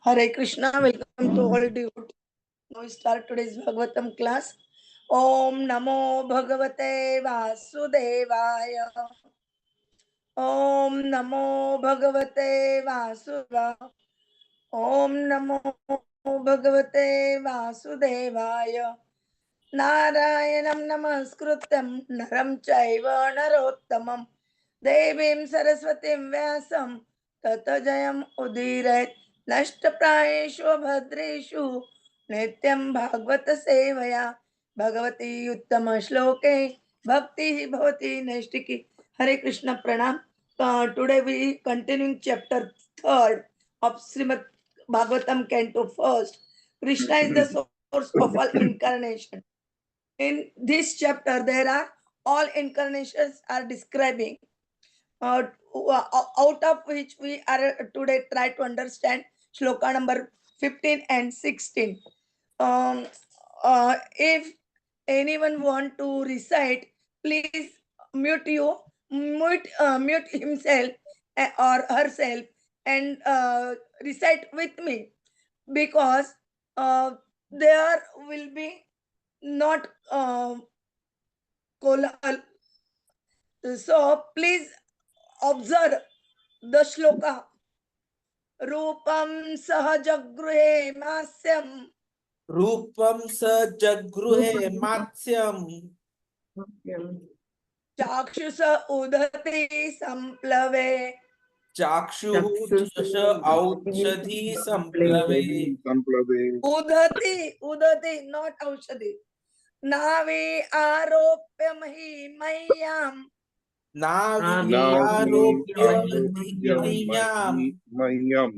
Hare Krishna, welcome to all devotees. Now we start today's Bhagavatam class. Om Namo Bhagavate Vasudevaya. Om Namo Bhagavate Vasudevaya. Om Namo Bhagavate Vasudevaya. Narayanam Namaskrutam Naram Chaiva Narottamam Devim Saraswatim Vyasam Tata Jayam Udiret Nashtaprayeshu Bhadreshu Nityam Bhagavata Sevaya Bhagavati Uttama Shloke Bhakti Bhavati Naistiki. Hare Krishna Pranam. Today we continuing chapter 3rd of Srimad Bhagavatam Canto 1st. Krishna is the source of all incarnation. In this chapter, there are all incarnations are describing, out of which we are today try to understand shloka number 15 and 16. If anyone want to recite, please mute himself or herself and recite with me, because there will be not kolahal. So please observe the shloka. Rupam sahajagruhe masyam. Rupam sajagruhe matsyam. Cākṣuṣa udhati samplave. Cākṣuṣa aushadhi samplave. Udhati, not aushadhi. Nave aropya mahimayam. Navi aropya mahimayam.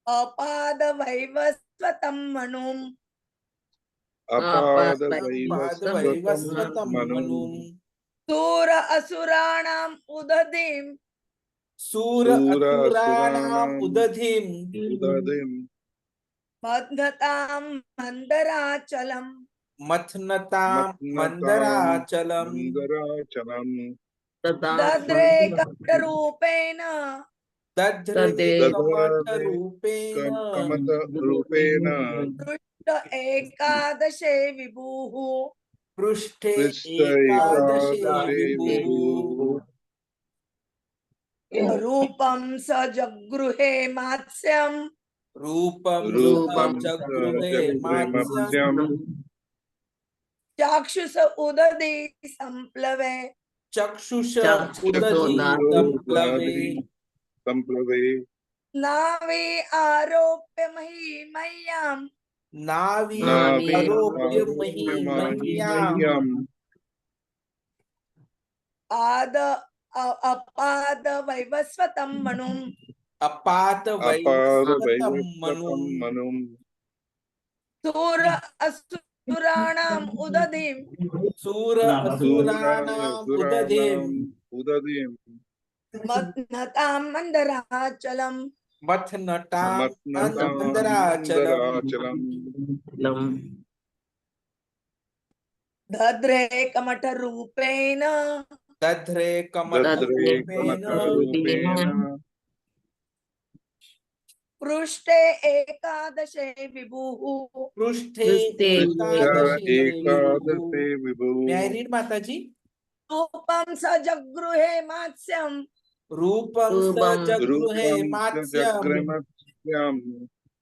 Apada vaivasvatam manum. Apada vivasvatam manum. Sura asuranam udhadim. Sura asuranam udadhim. Madhatam mandarachalam. Mathnatam mandarachalam. Dadre kamarupena. Dadre kamarupena. Drushta ekadashe vibhuhu. Prushte ekadashe vibhuh. Rupam sajagruhe matsyam. Rupam sajagruhe matsyam. Cākṣuṣa udadi samplave. Cākṣuṣa udadhi samplave. Navi aropya mahimayam. Navi aropya mahimayam. Apada vaivasvatam manum. Apata vaivasvatam manum. Sura asuranam udadim. Sura asuranam udadhim. Matnatam mandarachalam. Mathnatam mandarachalam. Dadre kamata rupena. Dadre kamarupena. Prushte ekadashe vibhuhu. Prushte ekadashe vibhuh. May I read, Mataji? Rupam sajagruhe matsyam. Rupam sajagruhe matsyam.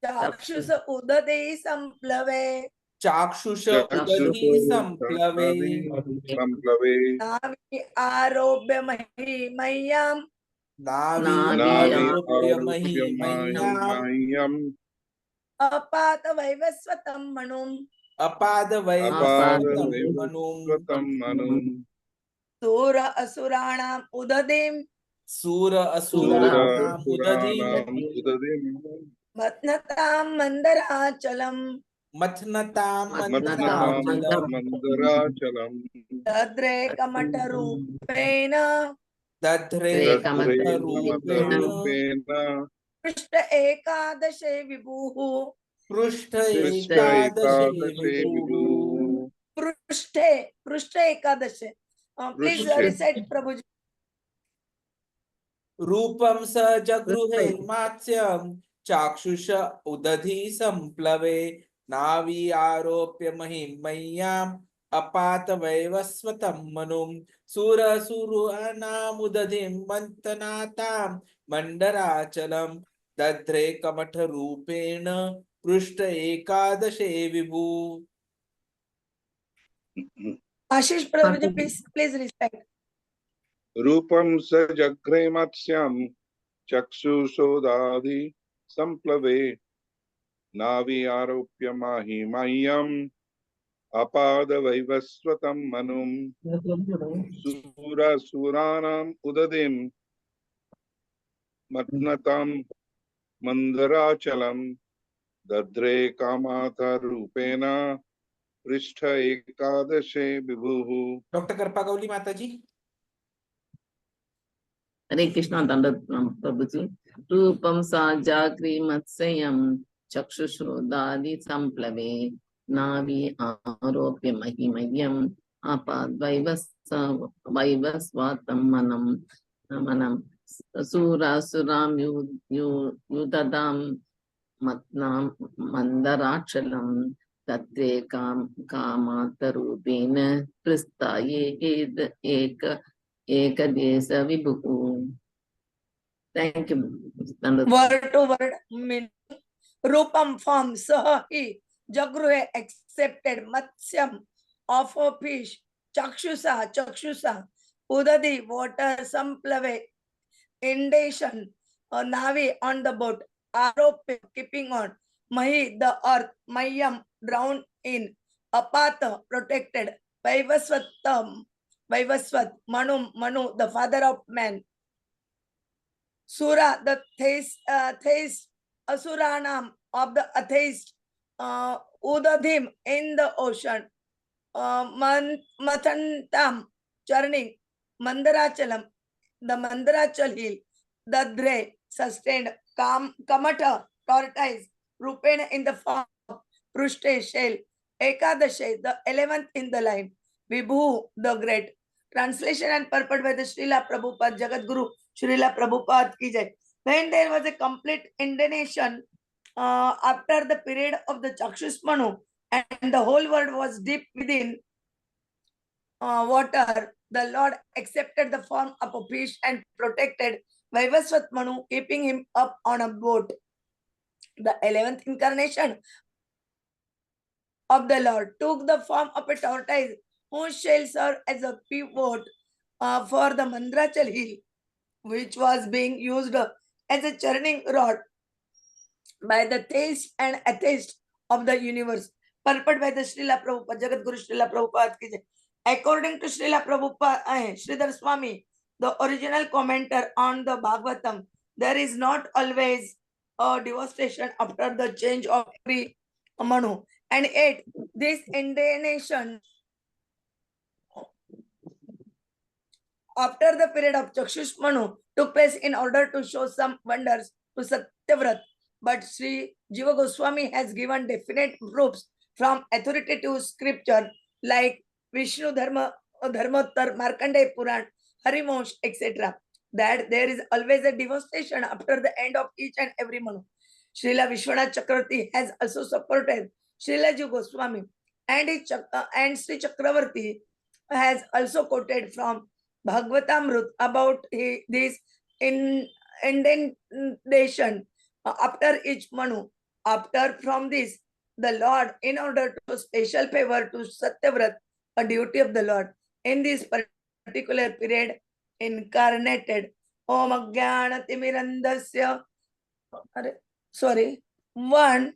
Cākṣuṣa udadi samplave. Cākṣuṣa udadhi samplave. Navi arobhya mahimayam. Navi aropya mahimayam. Apata vaivasvatam manum. Apada vaivasvatam manum. Sura asuranam udadim. Sura asuranam udadhim. Matnatam mandarachalam. Mathnatam mandarachalam. Dadre kamata rupena. Dadre kamarupena. Prishta ekadashe vibhuhu. Prushta ekadashe vibhuh. Prushte ekadashe. Please recite Prabhuji. Rupam sajagruhe matsyam. चाक्षुष उदधि संप्लवे नावी आरोप्य महिमय्याम् अपात वैवस्वतं मनुम् सूरसुरानामुदधिं मन्थनातां मण्डराचलं दध्रे कमठ रूपेण पृष्ठ एकादशे विभु। Ashish Prabhuji, please respect. रूपं स जघ्रे मत्स्यं चक्षुषोदाधि संप्लवे नाभि आरोप्य महिमय्यम् अपाद वैवस्वतं मनुम् सूरसुरानाम् उदधिं मथ्नतां मन्दराचलं दध्रे कामाथ रूपेण पृष्ठ एकादशे विभुः। Doctor कृपा गौली माता जी। हरे कृष्णा दंडवत प्रभु जी। रूपम सा जाग्री मत्स्यम चक्षुषोदादि संप्लवे नाभि आरोप्य महिमय्यम वैवस्वातं मनम सूरासुरां युदधां मत्नां मन्दराचलं तत्रे कामातरूपेण प्रस्थाये एकदेश विभुः। Thank you. Word to word meaning. Rupam form saha he jagruhe accepted matsyam of a fish Cākṣuṣa udadi water samplave indentation navi on the boat arope keeping on mahi the earth mayam drowned in apata protected vivasvate manu the father of man Sura, the theist, Asuranam of the atheist, Udadhim in the ocean, Mathantam, churning, Mandarachalam, the Mandarachal hill, Dadre, sustained, Kamata, tortoise, Rupena in the form of Prushte, shell, Ekadashe, the 11th in the line, Vibhu, the great. Translation and purport by the Srila Prabhupada, Jagat Guru, Srila Prabhupada ki jai. When there was a complete indentation after the period of the Cākṣuṣa Manu and the whole world was deep within water, the Lord accepted the form of a fish and protected Vivasvate Manu, keeping him up on a boat. The 11th incarnation of the Lord took the form of a tortoise whose shall serve as a pivot for the Mandarachal hill, which was being used as a churning rod by the theist and atheist of the universe. Purport by the Srila Prabhupada, Jagat Guru Srila Prabhupada ki jai. According to Srila Prabhupada, Sridhar Swami, the original commenter on the Bhagavatam, there is not always a devastation after the change of every Manu. And yet, this indentation after the period of Cākṣuṣa Manu took place in order to show some wonders to Satya-yuga. But Sri Jiva Goswami has given definite proofs from authoritative scripture like Vishnu Dharmottar, Markandeya Puran, Harivansh, etc. that there is always a devastation after the end of each and every Manu. Srila Vishwanath Chakravarti has also supported Srila Jiva Goswami and Sri Chakravarti has also quoted from Bhagavatamrut about this indentation after each Manu. After from this, the Lord, in order to special favor to Satya-yuga, a duty of the Lord, in this particular period, incarnated. Om Ajnana Timirandasya. Sorry. Once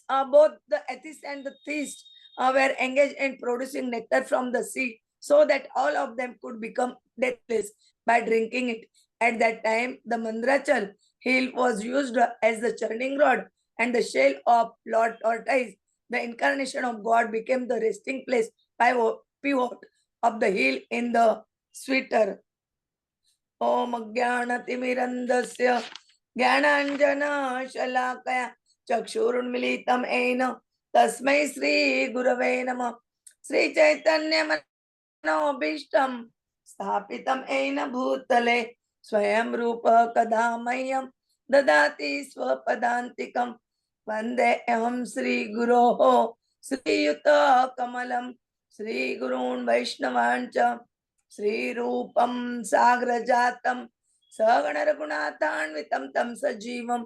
both the atheist and the theist were engaged in producing nectar from the sea, so that all of them could become deathless by drinking it. At that time, the Mandarachal hill was used as the churning rod, and the shell of Lord Tortoise, the incarnation of God, became the resting place, pivot of the hill in the sweeter. Om Ajnana Timirandasya Jnananjana Shalakaya Chakshurunmilitam Ena Tasmai Sri Gurave Namah Sri Chaitanya Manobishtam Sthapitam Ena Bhutale Swayam Rupa Kadamayam ददाति स्वपदान्तिकं वन्दे अहं श्रीगुरोः श्रीयुतकमलं श्रीगुरून् वैष्णवान् च श्रीरूपं साग्रजातं सगणरघुनाथान्वितं तं सजीवं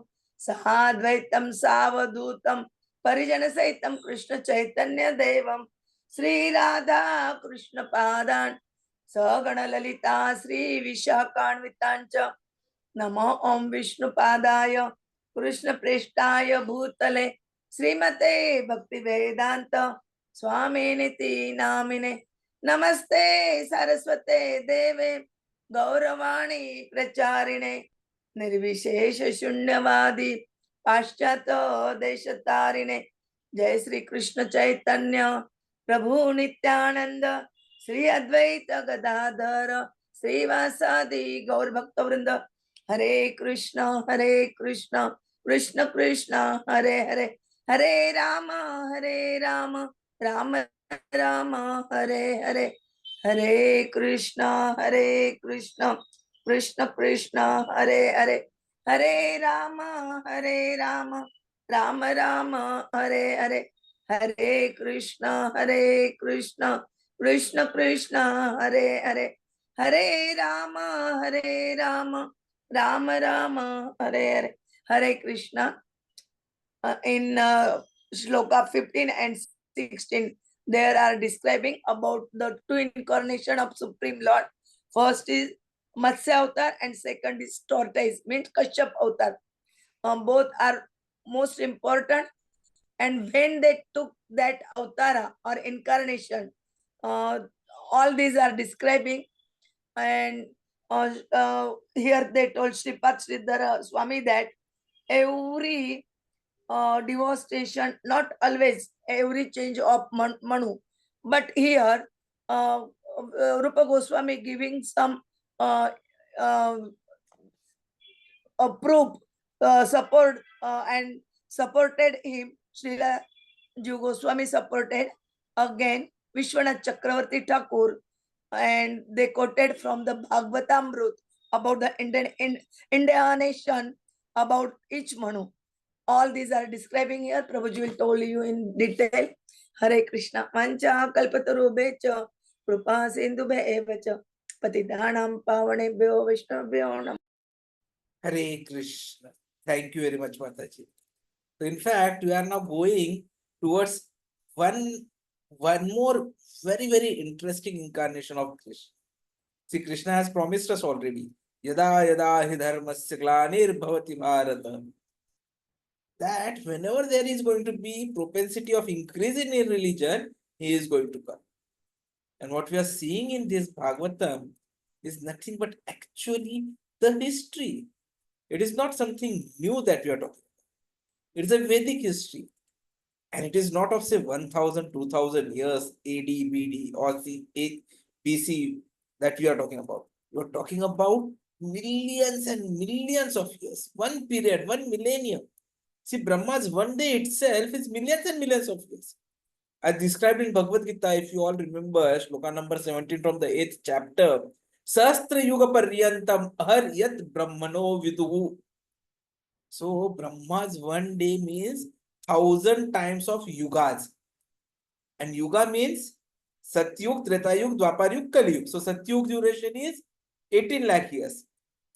साद्वैतं सावधूतं परिजनसहितं कृष्णचैतन्यदेवं श्रीराधा कृष्णपादान् सगणललिता श्रीविशाखान्वितान् च नमो ओं विष्णुपादाय कृष्णप्रेष्ठाय भूतले श्रीमते भक्तिवेदान्त स्वामिनिति नामिने नमस्ते सरस्वते देवे गौरवाणी प्रचारिणे निर्विशेष शून्यवादी पाश्चात्य देशतारिणे जय श्री कृष्ण चैतन्य प्रभु नित्यानंद श्री अद्वैत गदाधर श्रीवासादि गौर भक्तवृंद हरे Krishna Krishna Krishna Hare Hare Hare Ram Ram Ram Hare Hare Hare Krishna Krishna Krishna Hare Hare Hare Ram Ram Ram Hare Hare Hare Krishna Krishna Krishna Hare Hare Hare Ram Ram Ram Hare Hare Hare Krishna. In shloka 15 and 16 there are describing about the two incarnation of Supreme Lord. First is Matsya avatar and second is tortoise, means Kashyap avatar. Both are most important, and when they took that avatara or incarnation, all these are describing. And here they told Sripad Sridhara Swami that every devastation, not always every change of Manu, but here Rupa Goswami giving some proof, support, and supported him. Srila Jiva Goswami supported again Vishwanath Chakravarti Thakur, and they quoted from the Bhagavatamrut about the Indian nation, about each Manu. All these are describing here. Prabhuji will tell you in detail. Hare Krishna. Mancha kalpatarubhecha krupa sindhubhevacha patidhanam pavanebhyo vaishnavabhyo namo. Hare Krishna. Thank you very much, Mataji. So in fact, we are now going towards one more very interesting incarnation of Krishna. See, Krishna has promised us already. Yada yada hi dharmasya glanir bhavati bharata. That whenever there is going to be propensity of increasing in religion, he is going to come. And what we are seeing in this Bhagavatam is nothing but actually the history. It is not something new that we are talking about. It is a Vedic history. And it is not of say 1000, 2000 years AD, BD or BC that we are talking about. We are talking about millions and millions of years. One period, one millennium. See, Brahma's one day itself is millions and millions of years. As described in Bhagavad-gītā, if you all remember, shloka number 17 from the 8th chapter, sahasra-yuga-paryantam ahar yat brahmaṇo viduḥ. So, Brahma's one day means 1000 times of yugas. And yuga means Satya-yuga, Tretā-yuga, Dvāpara-yuga, Kali-yuga. So, Satya-yuga duration is 18 lakh years.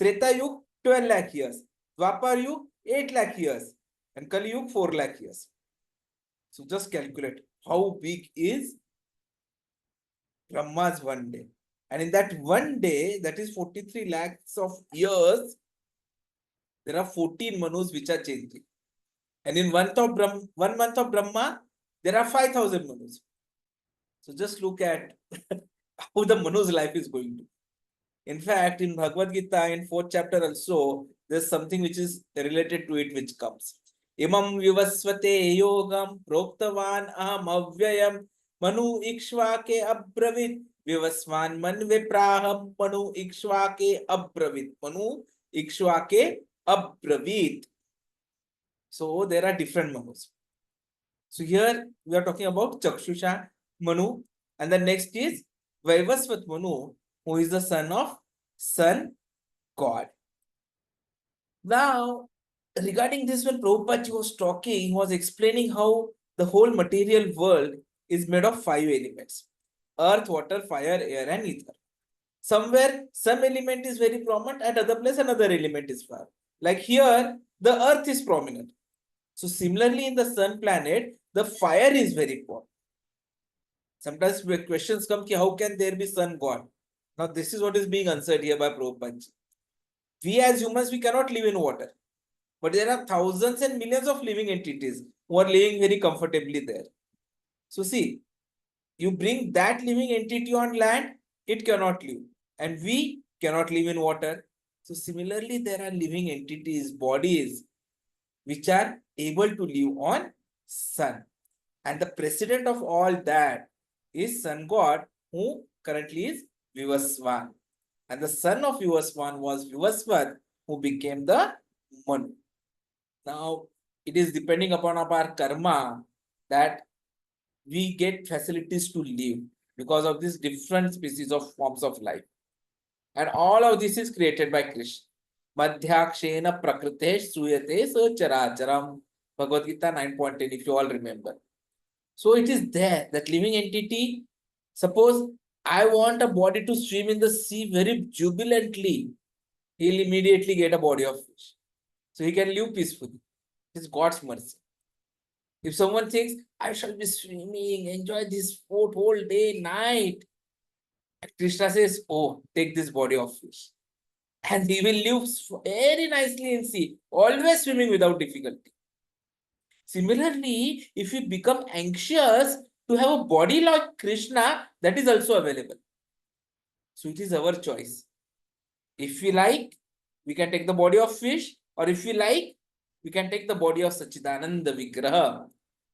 Tretā-yuga, 12 lakh years. Dvāpara-yuga, 8 lakh years. And Kaliyuga 4 lakh years. So just calculate how big is Brahma's one day. And in that one day, that is 43 lakhs of years, there are 14 manus which are changing. And in 1 month of Brahma, there are 5,000 manus. So just look at how the manu's life is going to. In fact, in Bhagavad-gītā, in 4th chapter also, there's something which is related to it which comes. Imaṁ vivasvate yogaṁ proktavān aham avyayam manu ikṣvākave bravīt vivasvān manave prāha manu ikṣvākave bravīt manu ikṣvākave bravīt. So there are different manus. So here we are talking about Cākṣuṣa Manu, and the next is Vivasvate Manu, who is the son of Sun God. Now regarding this, when Prabhupada was talking, he was explaining how the whole material world is made of 5 elements: earth, water, fire, air, and ether. Somewhere, some element is very prominent, at other place, another element is far. Like here, the earth is prominent. So similarly, in the sun planet, the fire is very important. Sometimes questions come, how can there be sun god? Now, this is what is being answered here by Prabhupada. We as humans, we cannot live in water. But there are thousands and millions of living entities who are living very comfortably there. So see, you bring that living entity on land, it cannot live. And we cannot live in water. So similarly, there are living entities, bodies, which are able to live on sun. And the president of all that is sun god, who currently is Vivasvān. And the son of Vivasvān was Vivasvate, who became the Manu. Now, it is depending upon our karma that we get facilities to live because of these different species of forms of life. And all of this is created by Krishna. Madhyakshena prakrite suyate characharam. Bhagavad-gītā 9.10, if you all remember. So it is there, that living entity. Suppose I want a body to swim in the sea very jubilantly. He'll immediately get a body of fish. So he can live peacefully. It's God's mercy. If someone thinks, I shall be swimming, enjoy this sport whole day, night, Krishna says, oh, take this body of fish. And he will live very nicely in sea, always swimming without difficulty. Similarly, if you become anxious to have a body like Krishna, that is also available. So it is our choice. If we like, we can take the body of fish, or if we like, we can take the body of Sachidananda Vigraha,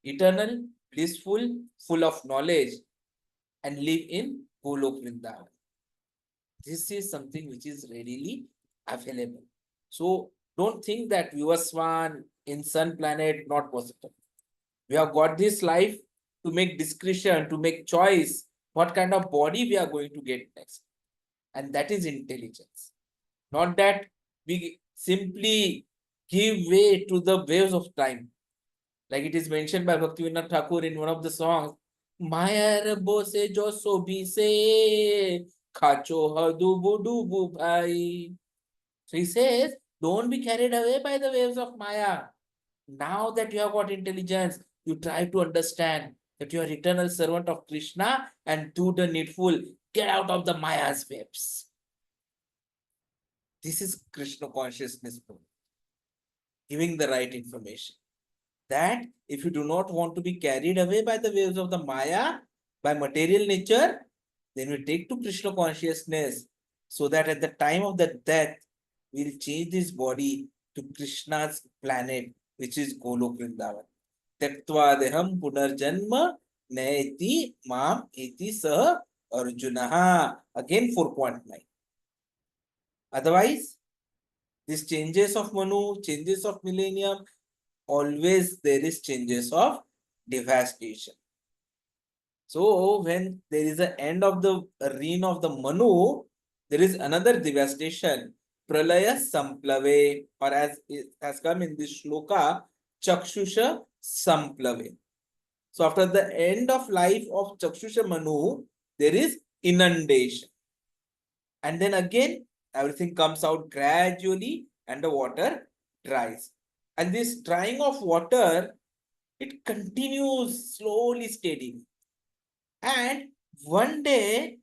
eternal, blissful, full of knowledge, and live in Golok Vrindavan. This is something which is readily available. So don't think that Vivasvān in sun planet not possible. We have got this life to make discretion, to make choice, what kind of body we are going to get next. And that is intelligence. Not that we simply give way to the waves of time. Like it is mentioned by Bhaktivinoda Thakur in one of the songs, Maya bose jo sobi se khacho hadubu dubu bhai. So he says, don't be carried away by the waves of Maya. Now that you have got intelligence, you try to understand that you are eternal servant of Krishna and do the needful. Get out of the Maya's waves. This is Krishna consciousness, giving the right information. That if you do not want to be carried away by the waves of the Maya, by material nature, then we take to Krishna consciousness, so that at the time of the death, we will change this body to Krishna's planet, which is Golok Vrindavan. Tyaktva-deham punarjanma naeti mam iti sah Arjunaha. Again 4.9. Otherwise, these changes of Manu, changes of millennium, always there is changes of devastation. So when there is an end of the reign of the Manu, there is another devastation, Pralaya Samplave, or as it has come in this shloka, Cākṣuṣa Manu. So after the end of life of Cākṣuṣa Manu, there is inundation. And then again, everything comes out gradually and the water dries. And this drying of water, it continues slowly, steady. And one day,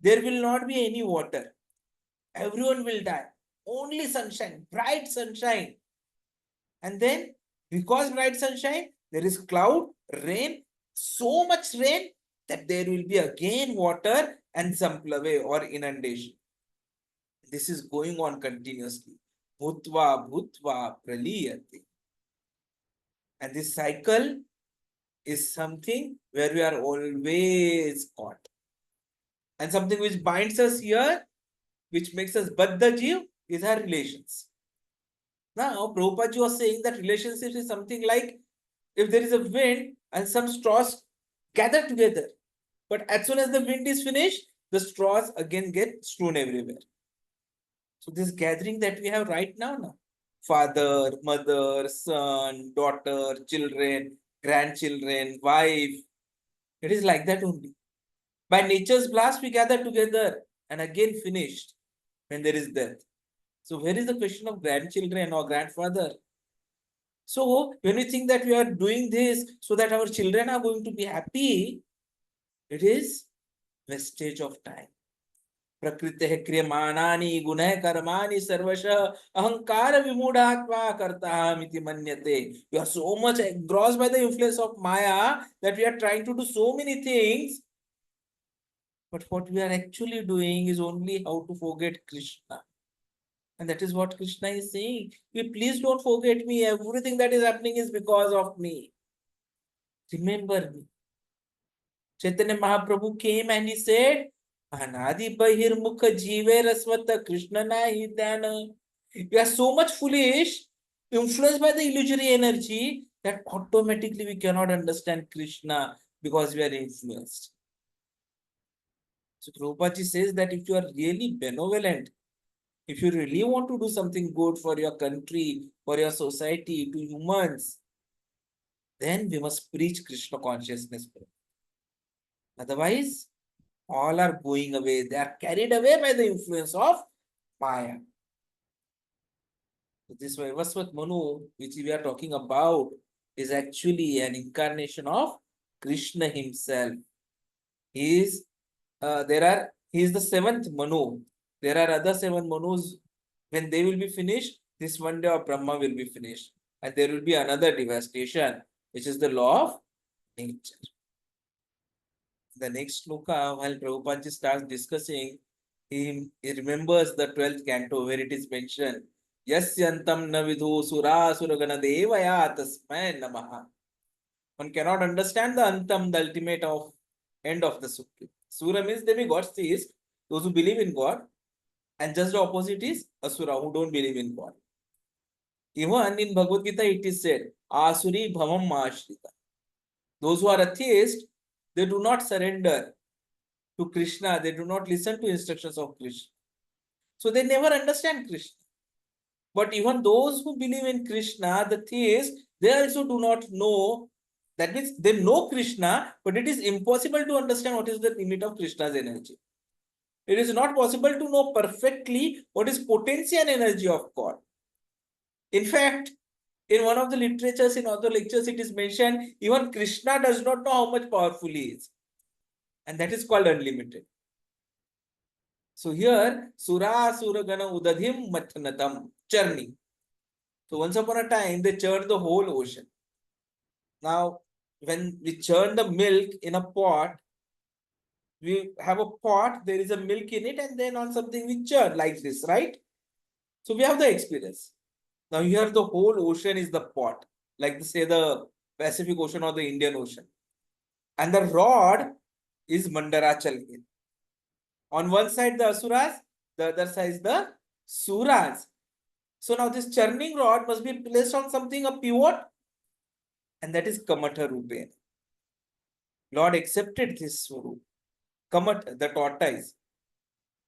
there will not be any water. Everyone will die. Only sunshine, bright sunshine. And then, because bright sunshine, there is cloud, rain, so much rain that there will be again water and samplave or inundation. This is going on continuously. Bhutva, bhutva, praliyate. And this cycle is something where we are always caught. And something which binds us here, which makes us baddha jiv, is our relations. Now, Prabhupada was saying that relationships is something like if there is a wind and some straws gather together. But as soon as the wind is finished, the straws again get strewn everywhere. So this gathering that we have right now, father, mother, son, daughter, children, grandchildren, wife. It is like that only. By nature's blast, we gather together and again finished when there is death. So where is the question of grandchildren or grandfather? So when we think that we are doing this so that our children are going to be happy, it is wastage of time. Prakriteः क्रियमाणानि गुणः कर्माणि सर्वशः अहंकार विमूढात्मा कर्ताहम् इति मन्यते. We are so much engrossed by the influence of Maya that we are trying to do so many things. But what we are actually doing is only how to forget Krishna. And that is what Krishna is saying. Please don't forget me. Everything that is happening is because of me. Remember me. Chaitanya Mahaprabhu came and he said, Anadi Bahirmukha Jive Rasvata Krishna Nahi Dhyana. We are so much foolish, influenced by the illusory energy, that automatically we cannot understand Krishna because we are influenced. So Prabhupada says that if you are really benevolent, if you really want to do something good for your country, for your society, to humans, then we must preach Krishna consciousness. Otherwise, all are going away. They are carried away by the influence of Maya. So this vivasvate Manu, which we are talking about, is actually an incarnation of Krishna himself. He is the seventh Manu. There are other 7 Manus. When they will be finished, this one day of Brahma will be finished. And there will be another devastation, which is the law of nature. The next sloka, while Prabhupada starts discussing, he remembers the 12th canto where it is mentioned, Yasyantam na vidhu sura suragana devaya tasmai namaha. One cannot understand the antam, the ultimate of end of the Supreme. Sura means demigods, theists, those who believe in God. And just the opposite is asura, who don't believe in God. Even in Bhagavad-gītā it is said, Asuri bhavam ma'ashrita. Those who are atheists, they do not surrender to Krishna. They do not listen to instructions of Krishna. So they never understand Krishna. But even those who believe in Krishna, the theists, they also do not know. That means they know Krishna, but it is impossible to understand what is the limit of Krishna's energy. It is not possible to know perfectly what is potential energy of God. In fact, in one of the literatures, in other lectures, it is mentioned, even Krishna does not know how much powerful he is. And that is called unlimited. So here, Sura Suragana Udadhim Matanatam, churning. So once upon a time, they churned the whole ocean. Now, when we churn the milk in a pot, we have a pot, there is a milk in it, and then on something we churn like this, right? So we have the experience. Now here the whole ocean is the pot, like say the Pacific Ocean or the Indian Ocean. And the rod is Mandarachal. On one side the Asuras, the other side is the Suras. So now this churning rod must be placed on something, a pivot, and that is Kamata Rupe. Lord accepted this Swarup. Kamat, the tortoise.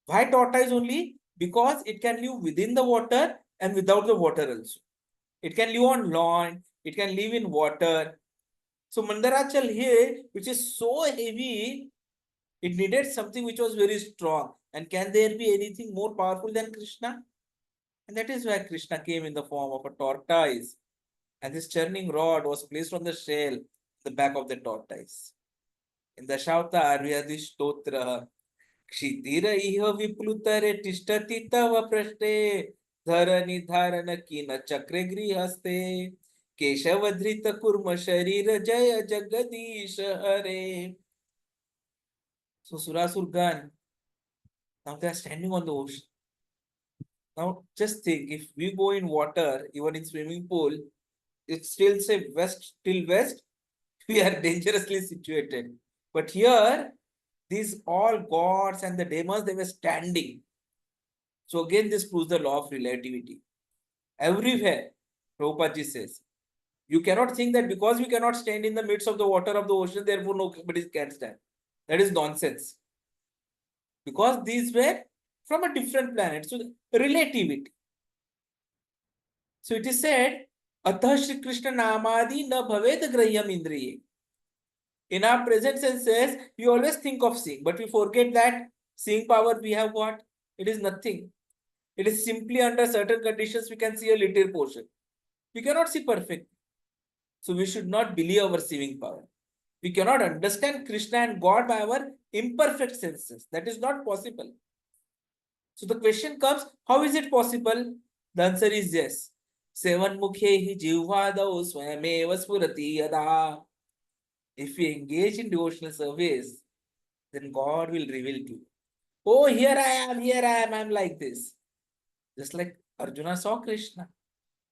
Why tortoise only? Because it can live within the water and without the water also. It can live on land, it can live in water. So Mandarachal here, which is so heavy, it needed something which was very strong. And can there be anything more powerful than Krishna? And that is why Krishna came in the form of a tortoise. And this churning rod was placed on the shell, the back of the tortoise. In the Shavatar, we have this stotra. Kshitira iha viplutare tishtati tava prashte dharani dharana kina chakre grihaste keshavadhrita kurma sharira jaya jagadisha hare. So Surasurgan, now they are standing on the ocean. Now just think, if we go in water, even in swimming pool, it still say west till west, we are dangerously situated. But here, these all gods and the demons, they were standing. So again, this proves the law of relativity. Everywhere, Prabhupada says, you cannot think that because we cannot stand in the midst of the water of the ocean, therefore nobody can stand. That is nonsense. Because these were from a different planet. So relativity. So it is said, Atha Shri Krishna Namadi na bhavet grahyam indriye. In our present senses, we always think of seeing, but we forget that seeing power we have what? It is nothing. It is simply under certain conditions we can see a little portion. We cannot see perfect. So we should not believe our seeing power. We cannot understand Krishna and God by our imperfect senses. That is not possible. So the question comes, how is it possible? The answer is yes. Sevan mukhehi jivvadau swayameva spurati yada. If we engage in devotional service, then God will reveal to you. Oh, here I am, I'm like this. Just like Arjuna saw Krishna.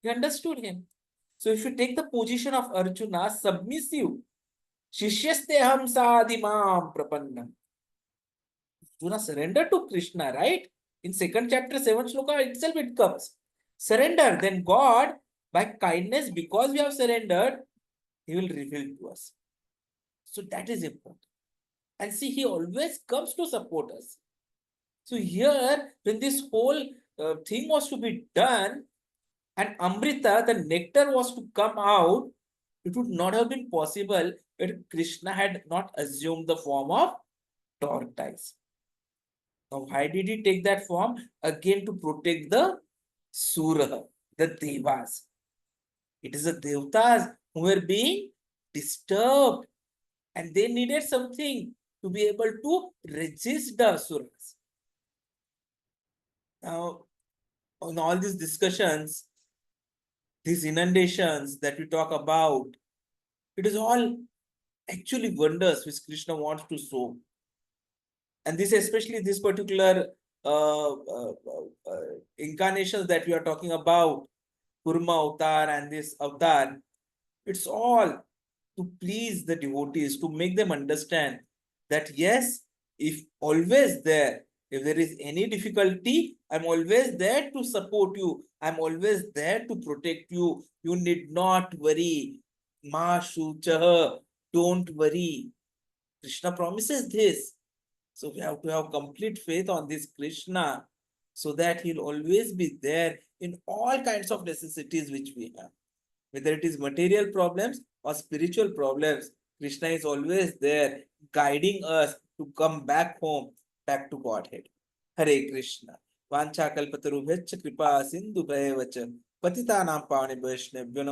He understood him. So if you take the position of Arjuna, submissive, Shishyaste ham sadimam prapannam. Arjuna surrendered to Krishna, right? In 2nd chapter, 7th shloka itself it comes. Surrender. Then God, by kindness, because we have surrendered, He will reveal to us. So that is important. And see, He always comes to support us. So here, when this whole thing was to be done, and Amrita, the nectar was to come out, it would not have been possible if Krishna had not assumed the form of tortoise. Now, why did he take that form? Again, to protect the Sura, the Devas. It is the Devatas who were being disturbed, and they needed something to be able to resist the Asuras. Now, on all these discussions, these inundations that we talk about, it is all actually wonders which Krishna wants to show. And this, especially this particular incarnations that we are talking about, Kurma avatar and this avatar, it's all to please the devotees, to make them understand that yes, if always there, if there is any difficulty, I'm always there to support you. I'm always there to protect you. You need not worry. Ma shuchaha, don't worry. Krishna promises this. So we have to have complete faith on this Krishna so that he'll always be there in all kinds of necessities which we have. Whether it is material problems or spiritual problems, Krishna is always there guiding us to come back home, back to Godhead. Hare Krishna. Vancha kalpatarubhyacha kripa sindhu bhayavacha patitanam pavane vaishnavyo